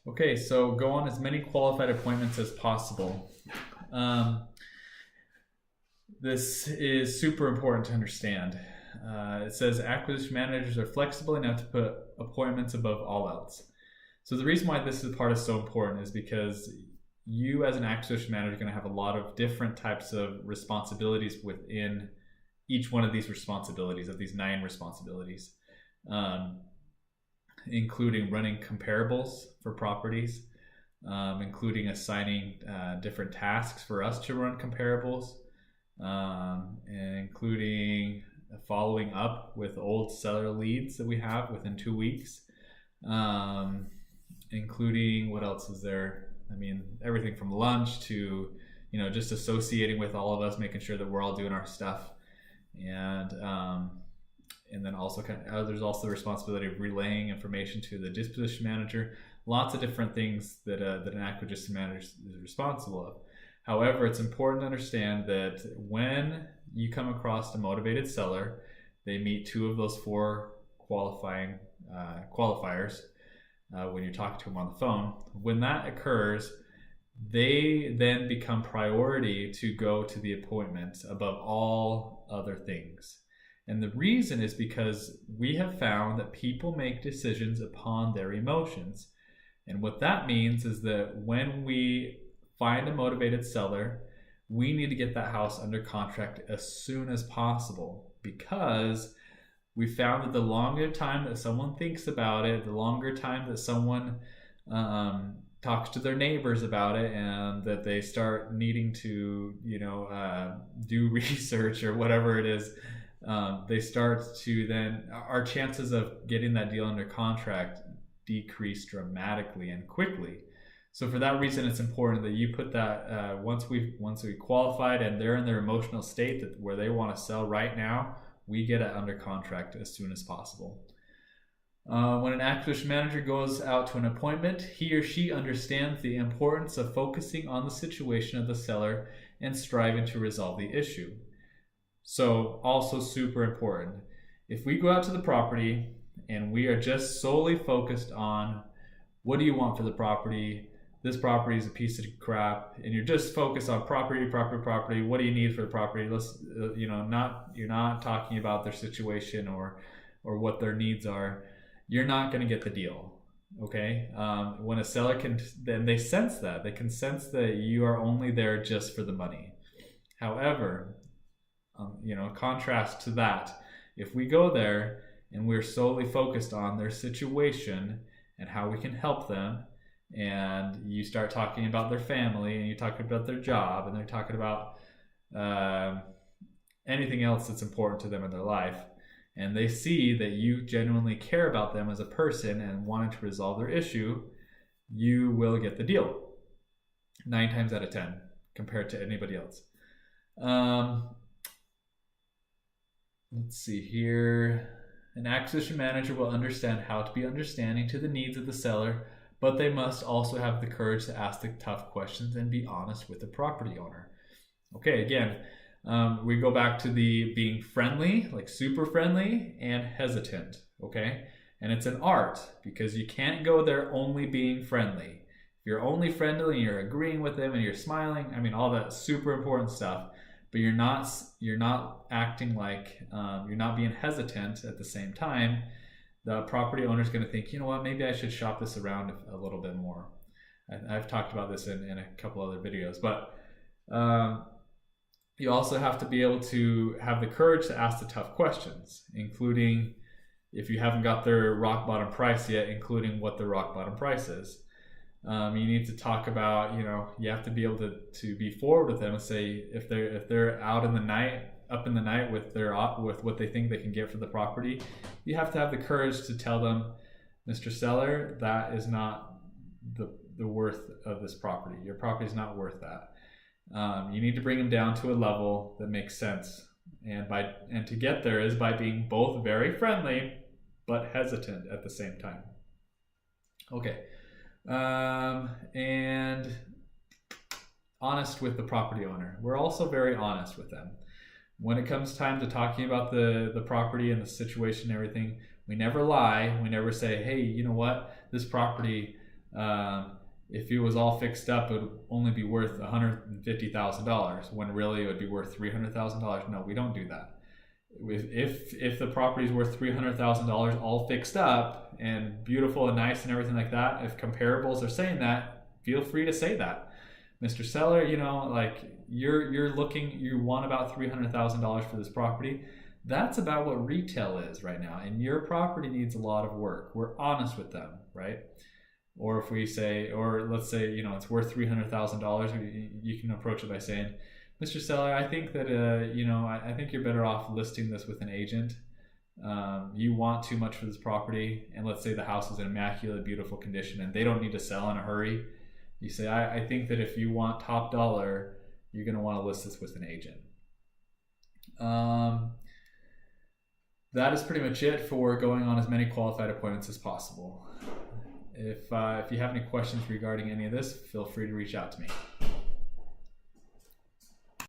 Okay, so go on as many qualified appointments as possible. Um, this is super important to understand. It says acquisition managers are flexible enough to put appointments above all else. So the reason why this part is so important is because you as an acquisition manager are going to have a lot of different types of responsibilities within each one of these responsibilities, of these 9 responsibilities, um, including running comparables for properties, including assigning different tasks for us to run comparables, and including following up with old seller leads that we have within 2 weeks, um, including what else is there? I mean, everything from lunch to just associating with all of us, making sure that we're all doing our stuff, and then also there's also the responsibility of relaying information to the disposition manager. Lots of different things that an acquisition manager is responsible of. However, it's important to understand that when you come across a motivated seller, they meet 2 of those 4 qualifiers when you're talking to them on the phone. When that occurs, they then become priority to go to the appointment above all other things. And the reason is because we have found that people make decisions upon their emotions. And what that means is that when we find a motivated seller, we need to get that house under contract as soon as possible, because we found that the longer time that someone thinks about it, the longer time that someone talks to their neighbors about it, and that they start needing to do research or whatever it is, they start to then, our chances of getting that deal under contract decrease dramatically and quickly. So for that reason, it's important that you put that once we qualified and they're in their emotional state that where they want to sell right now, we get it under contract as soon as possible. When an acquisition manager goes out to an appointment, he or she understands the importance of focusing on the situation of the seller and striving to resolve the issue. So also super important, if we go out to the property and we are just solely focused on what do you want for the property, this property is a piece of crap, and you're just focused on property, what do you need for the property, you're not talking about their situation or what their needs are, you're not going to get the deal. Okay. When a seller then they sense that, they can sense that you are only there just for the money. However, contrast to that, if we go there and we're solely focused on their situation and how we can help them, and you start talking about their family and you talk about their job and they're talking about anything else that's important to them in their life, and they see that you genuinely care about them as a person and wanting to resolve their issue, you will get the deal 9 times out of 10 compared to anybody else. Let's see here. An acquisition manager will understand how to be understanding to the needs of the seller, but they must also have the courage to ask the tough questions and be honest with the property owner. Okay, again, we go back to the being friendly, like super friendly, and hesitant, okay? And it's an art, because you can't go there only being friendly. If you're only friendly and you're agreeing with them and you're smiling, I mean, all that super important stuff, but you're not acting like, you're not being hesitant at the same time, the property owner is going to think, you know what, maybe I should shop this around a little bit more. I've talked about this in a couple other videos, but you also have to be able to have the courage to ask the tough questions, including, if you haven't got their rock bottom price yet, including what the rock bottom price is. You need to talk about, you have to be able to be forward with them and say, if they're up in the night with what they think they can get for the property, you have to have the courage to tell them, Mr. Seller, that is not the worth of this property. Your property is not worth that. You need to bring them down to a level that makes sense, and to get there is by being both very friendly but hesitant at the same time. Okay. And honest with the property owner. We're also very honest with them. When it comes time to talking about the property and the situation and everything, we never lie. We never say, hey, you know what? This property, If it was all fixed up, it would only be worth $150,000 when really it would be worth $300,000. No, we don't do that. If the property is worth $300,000 all fixed up and beautiful and nice and everything like that, if comparables are saying that, feel free to say that. Mr. Seller, you know, like you're looking, you want about $300,000 for this property. That's about what retail is right now, and your property needs a lot of work. We're honest with them, right? Or if we say, or let's say, you know, it's worth $300,000, you can approach it by saying, Mr. Seller, I think that, you know, I think you're better off listing this with an agent. You want too much for this property, and let's say the house is in immaculate, beautiful condition, and they don't need to sell in a hurry. You say, I think that if you want top dollar, you're going to want to list this with an agent. That is pretty much it for going on as many qualified appointments as possible. If you have any questions regarding any of this, feel free to reach out to me.